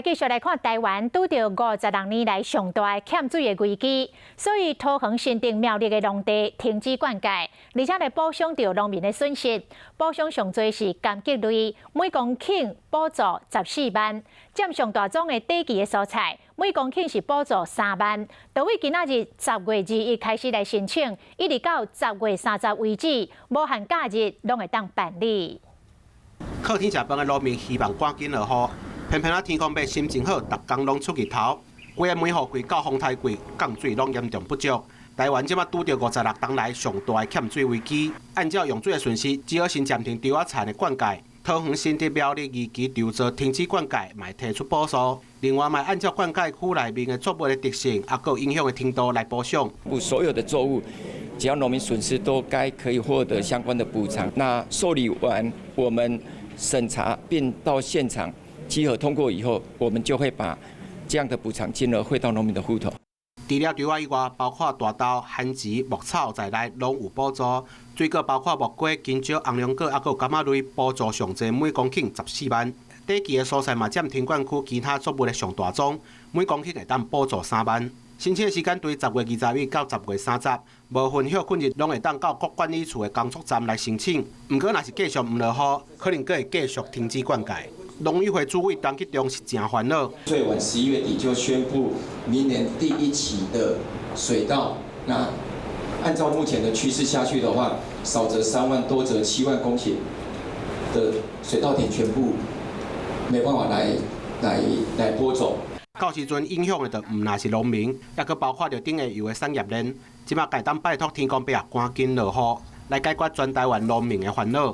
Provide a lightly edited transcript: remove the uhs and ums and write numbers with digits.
继续来看台湾拄到52年来上大欠水的危机，所以桃园新竹苗栗的农地停止灌溉，而且来补偿到农民的损失。补偿上多是柑橘类，每公顷补助14万，占上大宗的短期的蔬菜，每公顷是补助3万。到位今仔日10月2日开始来申請，一直到10月30为止，无限假日拢会当办理。靠天食饭的农民希望赶紧落雨。 偏偏天空要心情好，逐工拢出日头。规个梅雨季到风台季，降水拢严重不足。台湾即马拄到56冬来上大的欠水危机。按照用水的顺序，只好先暂停稻仔田的灌溉。桃园新竹苗栗二期稻作停止灌溉，嘛提出补助。另外，嘛按照灌溉区内面的作物的特性，还有影响的程度来补偿。所有的作物，只要农民损失，都该可以获得相关的补偿。那受理完，我们审查并到现场。 稽核通过以后，我们就会把这样的补偿金额汇到农民的户头。除了稻仔以外，包括大豆、番薯、牧草在内，拢有补助。最高包括木瓜、金蕉、红龙果，还有柑仔类，补助上济每公顷14万。短期的蔬菜嘛，占停灌区其他作物的上大宗，每公顷会当补助3万。申请的时间对10月20日到10月30，无分休困日拢会当到各管理处的工作站来申请。不过，若是继续唔落雨，可能阁会继续停止灌溉。 农委会主委张吉中是真烦恼。最晚11月底就宣布明年第1期的水稻，那按照目前的趋势下去的话，少则3万，多则7万公顷的水稻田全部没办法来播种。到时阵影响的就唔那是农民，也佮包括着顶下游的产业链。即马该当拜托天公伯啊，赶紧落雨，来解决全台湾农民的烦恼。